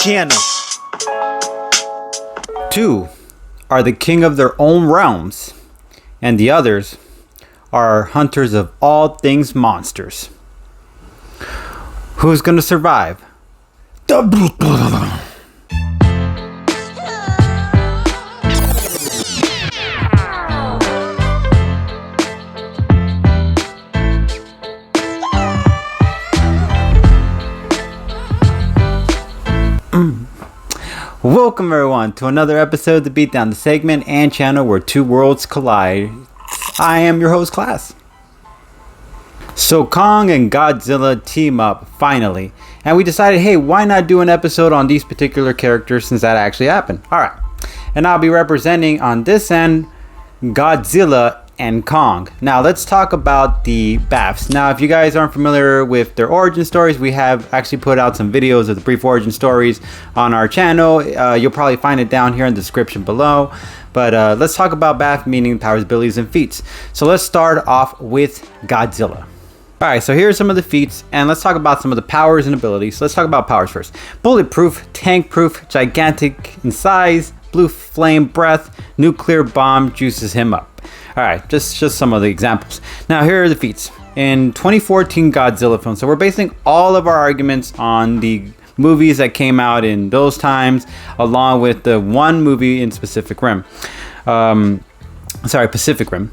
channel. Two are the king of their own realms, and the others are hunters of all things monsters. Who's gonna survive? Welcome everyone to another episode of the Beatdown, the segment and channel where two worlds collide. I am your host, Class. So Kong and Godzilla team up finally, and we decided, hey, why not do an episode on these particular characters since that actually happened? Alright, and I'll be representing on this end Godzilla and Kong. Now let's talk about the BAFs. Now if you guys aren't familiar with their origin stories, we have actually put out some videos of the brief origin stories on our channel. You'll probably find it down here in the description below. But let's talk about BAF, meaning powers, abilities, and feats. So let's start off with Godzilla. Alright, so here's some of the feats, and let's talk about some of the powers and abilities. So let's talk about powers first. Bulletproof, tank proof, gigantic in size, blue flame breath, nuclear bomb juices him up. Alright, just some of the examples. Now here are the feats. In 2014 Godzilla film, so we're basing all of our arguments on the movies that came out in those times, along with the one movie in Pacific Rim. Pacific Rim.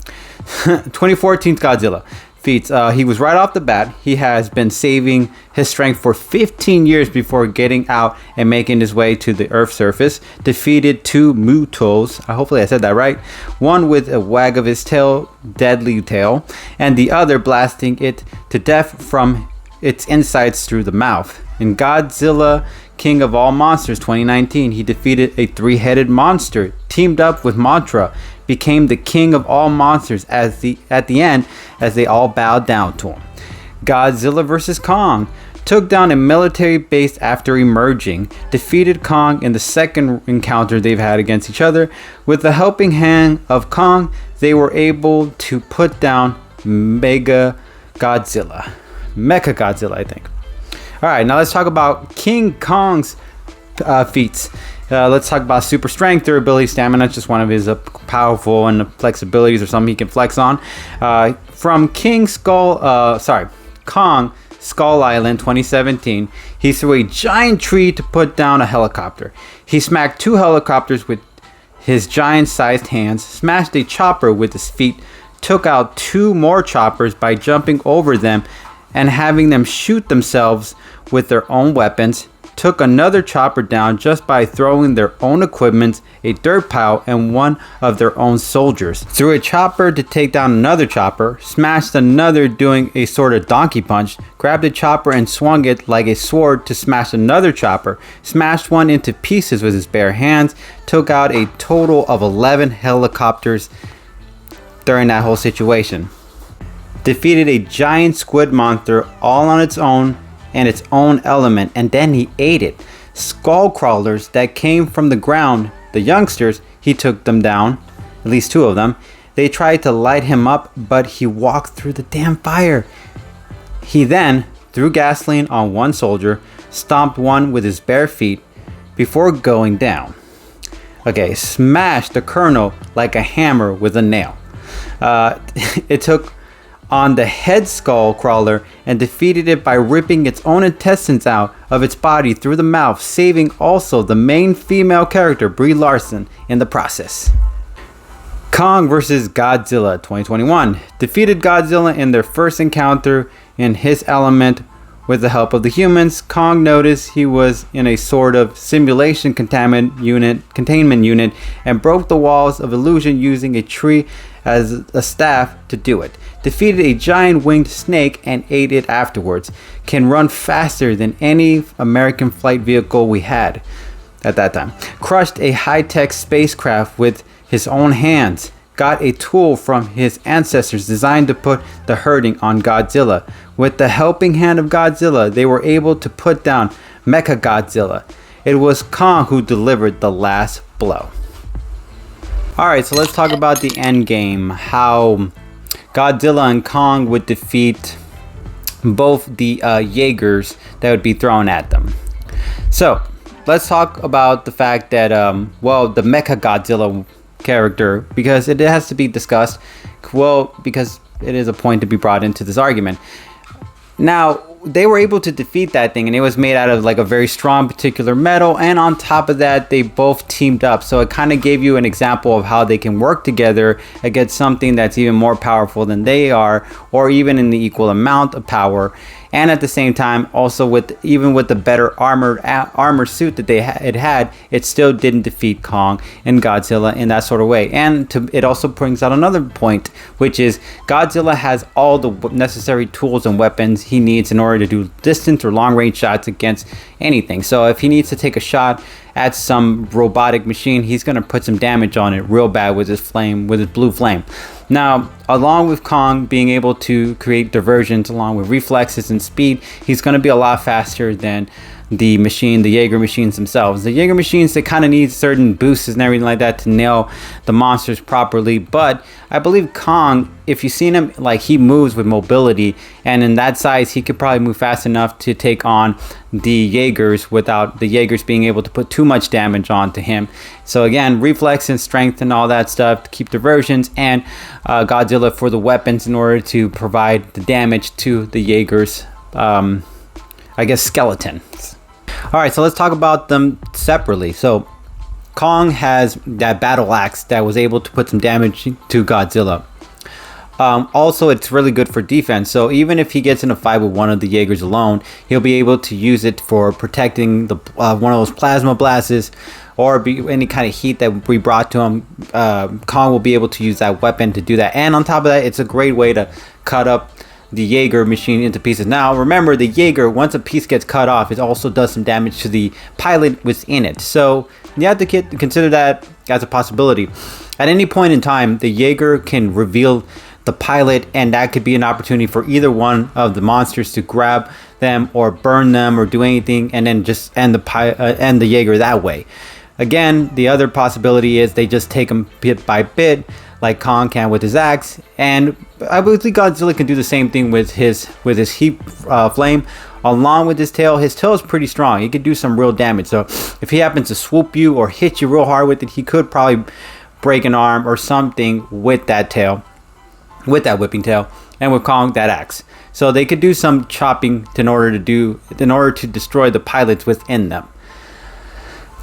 2014 Godzilla. Feats. He was right off the bat. He has been saving his strength for 15 years before getting out and making his way to the Earth's surface. Defeated two Mutos. Hopefully I said that right. One with a wag of his tail, deadly tail, and the other blasting it to death from its insides through the mouth. In Godzilla, King of All Monsters 2019, he defeated a three-headed monster, teamed up with Mothra, became the king of all monsters at the end as they all bowed down to him. Godzilla vs. Kong took down a military base after emerging, defeated Kong in the second encounter they've had against each other. With the helping hand of Kong, they were able to put down Mecha Godzilla, I think. Alright, now let's talk about King Kong's feats. Let's talk about super strength, durability, stamina. It's just one of his powerful and flexibilities or something he can flex on. From Kong Skull Island 2017, he threw a giant tree to put down a helicopter. He smacked two helicopters with his giant-sized hands, smashed a chopper with his feet, took out two more choppers by jumping over them and having them shoot themselves with their own weapons, took another chopper down just by throwing their own equipment, a dirt pile, and one of their own soldiers. Threw a chopper to take down another chopper, smashed another doing a sort of donkey punch, grabbed a chopper and swung it like a sword to smash another chopper, smashed one into pieces with his bare hands, took out a total of 11 helicopters during that whole situation. Defeated a giant squid monster all on its own and its own element, and then he ate it. Skull crawlers that came from the ground, the youngsters, he took them down, at least two of them. They tried to light him up, but he walked through the damn fire. He then threw gasoline on one soldier, stomped one with his bare feet before going down. Okay, smashed the colonel like a hammer with a nail. It took on the head skull crawler and defeated it by ripping its own intestines out of its body through the mouth, saving also the main female character, Brie Larson, in the process. Kong vs. Godzilla 2021 defeated Godzilla in their first encounter in his element with the help of the humans. Kong noticed he was in a sort of simulation containment unit and broke the walls of illusion using a tree as a staff to do it. Defeated a giant winged snake and ate it afterwards. Can run faster than any American flight vehicle we had at that time. Crushed a high-tech spacecraft with his own hands. Got a tool from his ancestors designed to put the hurting on Godzilla. With the helping hand of Godzilla, they were able to put down Mecha Godzilla. It was Kong who delivered the last blow. Alright, so let's talk about the end game. How Godzilla and Kong would defeat both the Jaegers that would be thrown at them. So, let's talk about the fact that, well, the Mecha Godzilla character, because it has to be discussed. Well, because it is a point to be brought into this argument. Now, they were able to defeat that thing, and it was made out of like a very strong particular metal, and on top of that, they both teamed up. So it kind of gave you an example of how they can work together against something that's even more powerful than they are, or even in the equal amount of power. And at the same time, also even with the better armor suit that it had, it still didn't defeat Kong and Godzilla in that sort of way. And it also brings out another point, which is Godzilla has all the necessary tools and weapons he needs in order to do distance or long range shots against anything. So if he needs to take a shot at some robotic machine, he's going to put some damage on it real bad with his blue flame. Now, along with Kong being able to create diversions along with reflexes and speed, he's going to be a lot faster than the Jaeger machines themselves. The Jaeger machines, they kind of need certain boosts and everything like that to nail the monsters properly. But I believe Kong, if you've seen him, like, he moves with mobility, and in that size, he could probably move fast enough to take on the Jaegers without the Jaegers being able to put too much damage onto him. So again, reflex and strength and all that stuff to keep diversions, and Godzilla for the weapons in order to provide the damage to the Jaegers, I guess, skeletons. Alright, so let's talk about them separately. So Kong has that battle axe that was able to put some damage to Godzilla. Also, it's really good for defense. So even if he gets in a fight with one of the Jaegers alone, he'll be able to use it for protecting the one of those plasma blasts, or any kind of heat that we brought to him. Kong will be able to use that weapon to do that. And on top of that, it's a great way to cut up the Jaeger machine into pieces. Now, remember, the Jaeger, once a piece gets cut off, it also does some damage to the pilot within it. So you have to consider that as a possibility. At any point in time, the Jaeger can reveal the pilot, and that could be an opportunity for either one of the monsters to grab them or burn them or do anything, and then just end the Jaeger that way. Again, the other possibility is they just take them bit by bit, like Kong can with his axe, and I believe Godzilla can do the same thing with his heat flame. Along with his tail is pretty strong. He could do some real damage. So if he happens to swoop you or hit you real hard with it, he could probably break an arm or something with that tail, with that whipping tail, and with Kong, that axe. So they could do some chopping in order to destroy the pilots within them.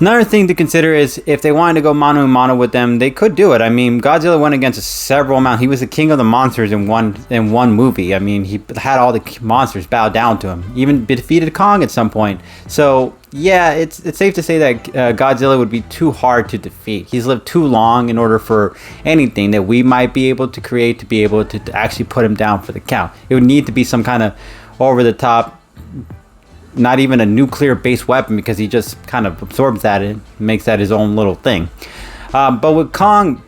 Another thing to consider is if they wanted to go mano a mano with them, they could do it. I mean, Godzilla went against several amount. He was the king of the monsters in one movie. I mean, he had all the monsters bow down to him. Even defeated Kong at some point. So yeah, it's safe to say that Godzilla would be too hard to defeat. He's lived too long in order for anything that we might be able to create to be able to actually put him down for the count. It would need to be some kind of over the top, not even a nuclear based weapon, because he just kind of absorbs that and makes that his own little thing. But with Kong,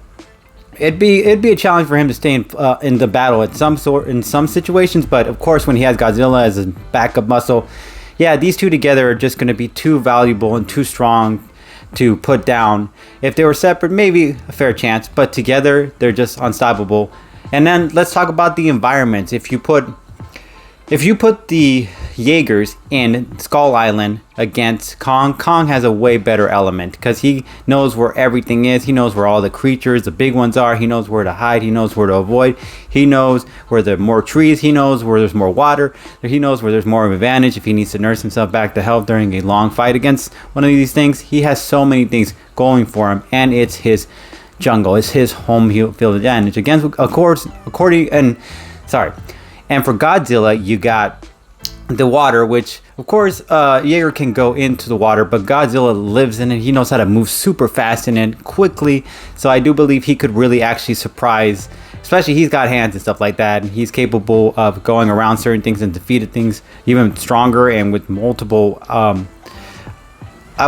it'd be a challenge for him to stay in the battle in some situations. But of course, when he has Godzilla as his backup muscle, yeah, these two together are just going to be too valuable and too strong to put down. If they were separate, maybe a fair chance, but together they're just unstoppable. And then let's talk about the environments. If you put the Jaegers in Skull Island against Kong, Kong has a way better element because he knows where everything is. He knows where all the creatures, the big ones, are. He knows where to hide. He knows where to avoid. He knows where there are more trees. He knows where there's more water. He knows where there's more of an advantage if he needs to nurse himself back to health during a long fight against one of these things. He has so many things going for him, and it's his jungle. It's his home field advantage. And for Godzilla, you got the water, which of course Jaeger can go into the water, but Godzilla lives in it. He knows how to move super fast in it quickly. So I do believe he could really actually surprise, especially he's got hands and stuff like that. And he's capable of going around certain things and defeating things even stronger and with multiple, I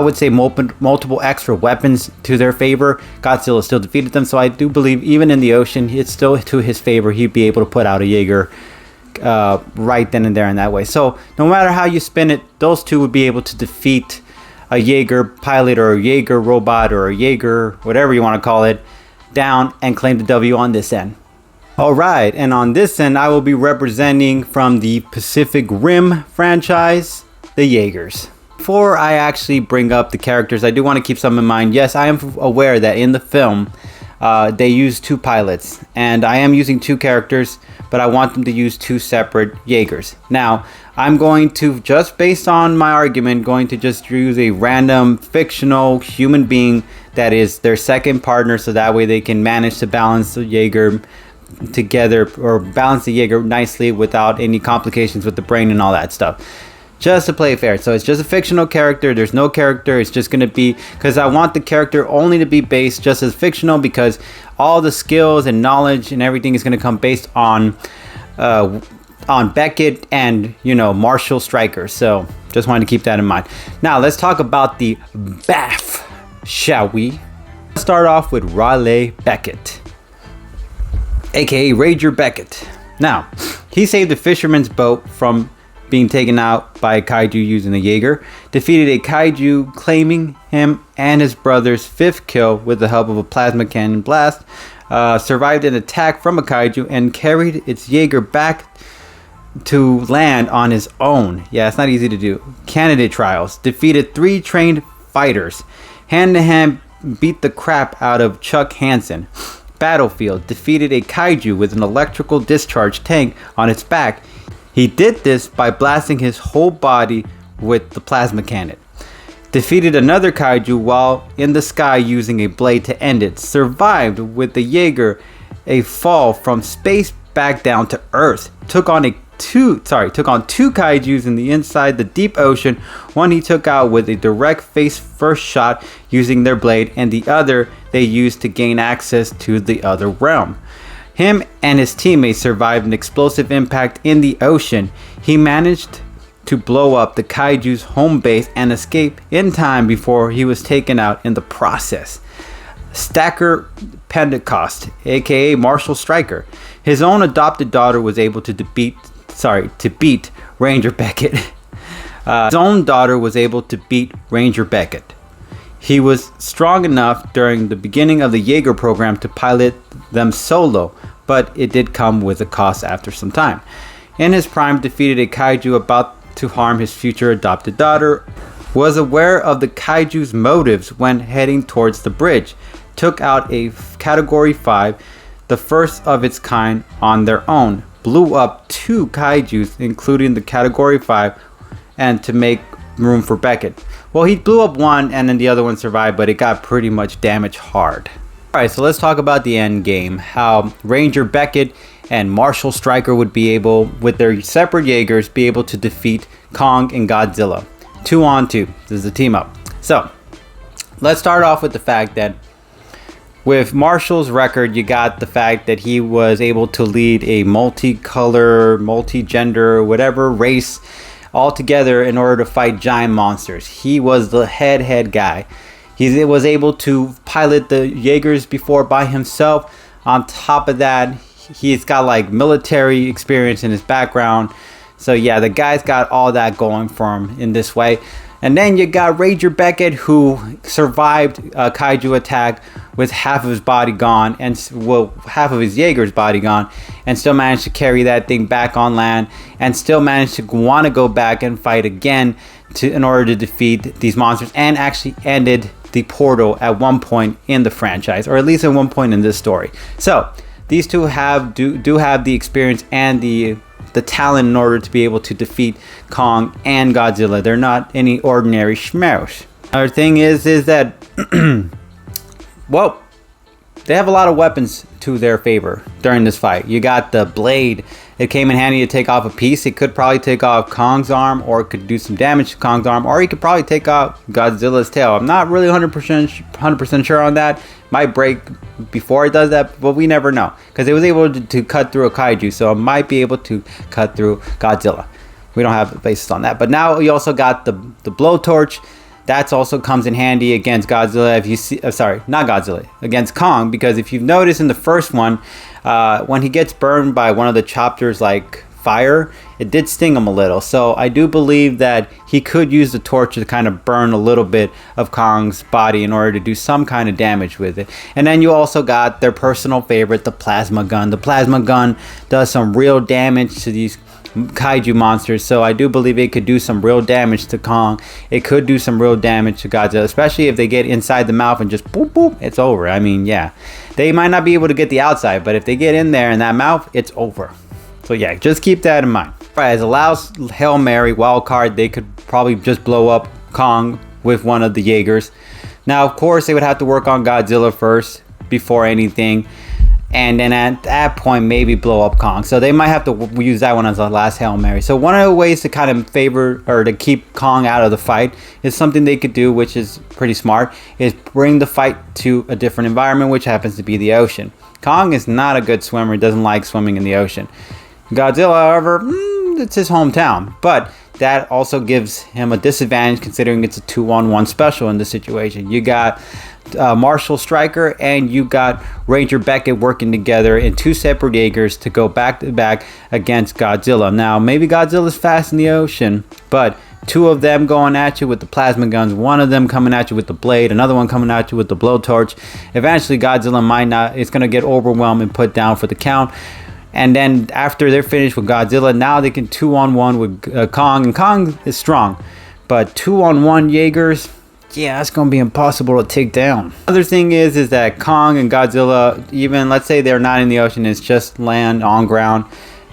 would say multiple extra weapons to their favor. Godzilla still defeated them. So I do believe even in the ocean, it's still to his favor. He'd be able to put out a Jaeger right then and there in that way. So no matter how you spin it, those two would be able to defeat a Jaeger pilot or a Jaeger robot or a Jaeger, whatever you want to call it, down and claim the W on this end. Alright, and on this end, I will be representing from the Pacific Rim franchise, the Jaegers. Before I actually bring up the characters, I do want to keep some in mind. Yes, I am aware that in the film, they use 2 pilots, and I am using 2 characters, but I want them to use 2 separate Jaegers. Now, I'm going to, just based on my argument, going to just use a random fictional human being that is their second partner, so that way they can manage to balance the Jaeger together, or balance the Jaeger nicely without any complications with the brain and all that stuff. Just to play it fair. So it's just a fictional character. There's no character. It's just going to be, because I want the character only to be based just as fictional, because all the skills and knowledge and everything is going to come based on Beckett and, you know, Marshall Stryker. So just wanted to keep that in mind. Now let's talk about the BAF, shall we? Let's start off with Raleigh Beckett, aka Ranger Beckett. Now, he saved the fisherman's boat from being taken out by a kaiju using a Jaeger, defeated a kaiju, claiming him and his brother's 5th kill with the help of a plasma cannon blast, survived an attack from a kaiju, and carried its Jaeger back to land on his own. Yeah, it's not easy to do. Candidate trials, defeated 3 trained fighters, hand-to-hand beat the crap out of Chuck Hansen. Battlefield, defeated a kaiju with an electrical discharge tank on its back. He did this by blasting his whole body with the plasma cannon. Defeated another kaiju while in the sky using a blade to end it. Survived with the Jaeger a fall from space back down to Earth. Took on 2 kaijus in the inside the deep ocean. One he took out with a direct face first shot using their blade, and the other they used to gain access to the other realm. Him and his teammates survived an explosive impact in the ocean. He managed to blow up the kaiju's home base and escape in time before he was taken out in the process. Stacker Pentecost, aka Marshall Stryker. His own adopted daughter was able to beat Ranger Beckett. His own daughter was able to beat Ranger Beckett. He was strong enough during the beginning of the Jaeger program to pilot them solo, but it did come with a cost after some time. In his prime, defeated a kaiju about to harm his future adopted daughter, was aware of the kaiju's motives when heading towards the bridge, took out a Category 5, the first of its kind on their own, blew up 2 kaijus including the Category 5, and to make room for Beckett. Well, he blew up one and then the other one survived, but it got pretty much damaged hard. Alright, so let's talk about the end game. How Ranger Beckett and Marshall Stryker would be able, with their separate Jaegers, be able to defeat Kong and Godzilla. 2-on-2. This is a team up. So, let's start off with the fact that with Marshall's record, you got the fact that he was able to lead a multicolor, multi-gender, whatever race all together in order to fight giant monsters. He was the head guy. He was able to pilot the Jaegers before by himself. On top of that, he's got like military experience in his background. So yeah, the guy's got all that going for him in this way. And then you got Ranger Beckett, who survived a kaiju attack with half of his body gone, and half of his Jaeger's body gone, and still managed to carry that thing back on land, and still managed to want to go back and fight again in order to defeat these monsters, and actually ended the portal at one point in the franchise, or at least at one point in this story. So these two do have the experience and the talent in order to be able to defeat Kong and Godzilla. They're not any ordinary schmoes. Another thing is that well, they have a lot of weapons to their favor during this fight. You got the blade. It came in handy to take off a piece. It could probably take off Kong's arm, or it could do some damage to Kong's arm, or he could probably take off Godzilla's tail. I'm not really 100% sure on that. Might break before it does that, but we never know, because it was able to cut through a kaiju, so it might be able to cut through Godzilla. We don't have the basis on that. But now you also got the blowtorch. That also comes in handy against Godzilla. If you see, not Godzilla, against Kong, because if you've noticed in the first one, when he gets burned by one of the chopters like fire, it did sting him a little. So I do believe that he could use the torch to kind of burn a little bit of Kong's body in order to do some kind of damage with it. And then you also got their personal favorite, the plasma gun. The plasma gun does some real damage to these kaiju monsters. So I do believe it could do some real damage to Kong. It could do some real damage to Godzilla, especially if they get inside the mouth and just boop boop, it's over. I mean, yeah, they might not be able to get the outside, but if they get in there in that mouth, it's over. So yeah, just keep that in mind. Right, as a last Hail Mary wild card, they could probably just blow up Kong with one of the Jaegers. Now, of course, they would have to work on Godzilla first before anything, and then at that point maybe blow up Kong. So they might have to use that one as a last Hail Mary. So one of the ways to kind of favor or to keep Kong out of the fight is something they could do, which is pretty smart, is bring the fight to a different environment, which happens to be the ocean. Kong is not a good swimmer, doesn't like swimming in the ocean. Godzilla, however, it's his hometown, but that also gives him a disadvantage considering it's a 2-on-1 special in this situation. You got Marshall Stryker and you got Ranger Beckett working together in two separate Jaegers to go back to back against Godzilla. Now, maybe Godzilla's fast in the ocean, but two of them going at you with the plasma guns, one of them coming at you with the blade, another one coming at you with the blowtorch. Eventually, Godzilla might not, it's going to get overwhelmed and put down for the count. And then after they're finished with Godzilla, now they can 2-on-1 with Kong. And Kong is strong, but 2-on-1 Jaegers, yeah, that's going to be impossible to take down. Other thing is that Kong and Godzilla, even let's say they're not in the ocean, it's just land, on ground.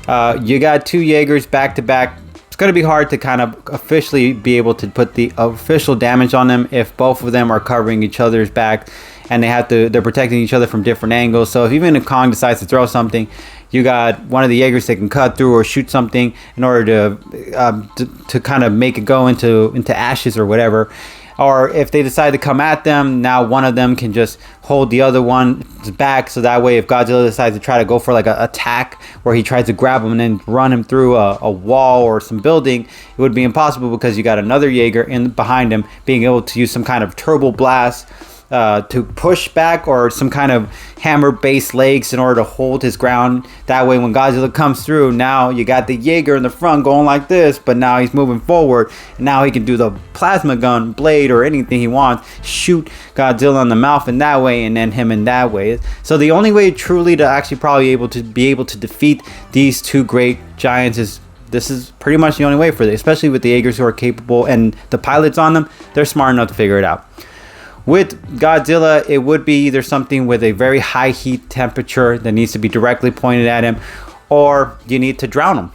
You got two Jaegers back to back. It's going to be hard to kind of officially be able to put the official damage on them if both of them are covering each other's back and they're protecting each other from different angles. So even if Kong decides to throw something, you got one of the Jaegers that can cut through or shoot something in order to kind of make it go into ashes or whatever. Or if they decide to come at them, now one of them can just hold the other one's back, so that way if Godzilla decides to try to go for like an attack where he tries to grab him and then run him through a wall or some building, it would be impossible because you got another Jaeger behind him being able to use some kind of turbo blast to push back or some kind of hammer based legs in order to hold his ground. That way when Godzilla comes through, now you got the Jaeger in the front going like this, but now he's moving forward and now he can do the plasma gun, blade, or anything he wants, shoot Godzilla in the mouth in that way and then him in that way. So the only way truly to actually probably be able to defeat these two great giants is this is pretty much the only way for this, especially with the Jaegers who are capable and the pilots on them, they're smart enough to figure it out. With Godzilla, it would be either something with a very high heat temperature that needs to be directly pointed at him, or you need to drown him.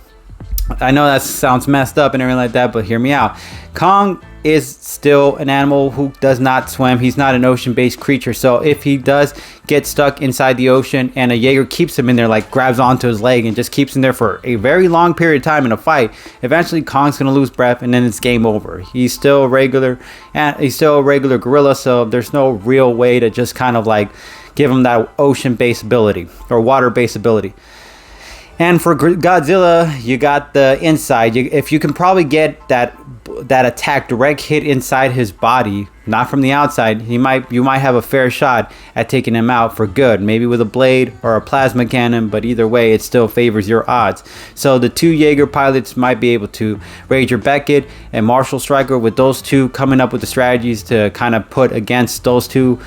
I know that sounds messed up and everything like that, but hear me out. Kong is still an animal who does not swim. He's not an ocean-based creature. So if he does get stuck inside the ocean and a Jaeger keeps him in there, like grabs onto his leg and just keeps him there for a very long period of time in a fight, eventually Kong's going to lose breath and then it's game over. He's still a regular gorilla, so there's no real way to just kind of like give him that ocean-based ability or water-based ability. And for Godzilla, you got the inside. If you can probably get that attack direct hit inside his body, not from the outside, you might have a fair shot at taking him out for good. Maybe with a blade or a plasma cannon, but either way, it still favors your odds. So the two Jaeger pilots might be able to, Ranger Beckett and Marshall Stryker, with those two coming up with the strategies to kind of put against those two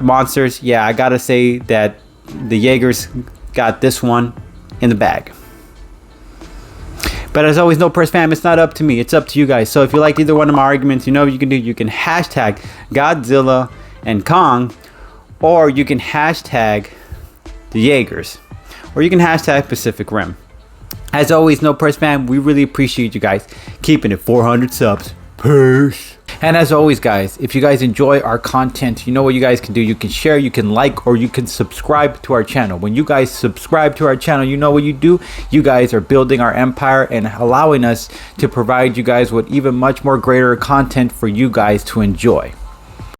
monsters. Yeah, I gotta say that the Jaegers got this one in the bag. But as always, no press fam, it's not up to me, it's up to you guys. So if you like either one of my arguments, you know what you can do. You can hashtag Godzilla and Kong, or you can hashtag the Jaegers, or you can hashtag Pacific Rim. As always, no press fam, we really appreciate you guys keeping it 400 subs. Peace. And as always, guys, if you guys enjoy our content, you know what you guys can do. You can share, you can like, or you can subscribe to our channel. When you guys subscribe to our channel, you know what you do. You guys are building our empire and allowing us to provide you guys with even much more greater content for you guys to enjoy.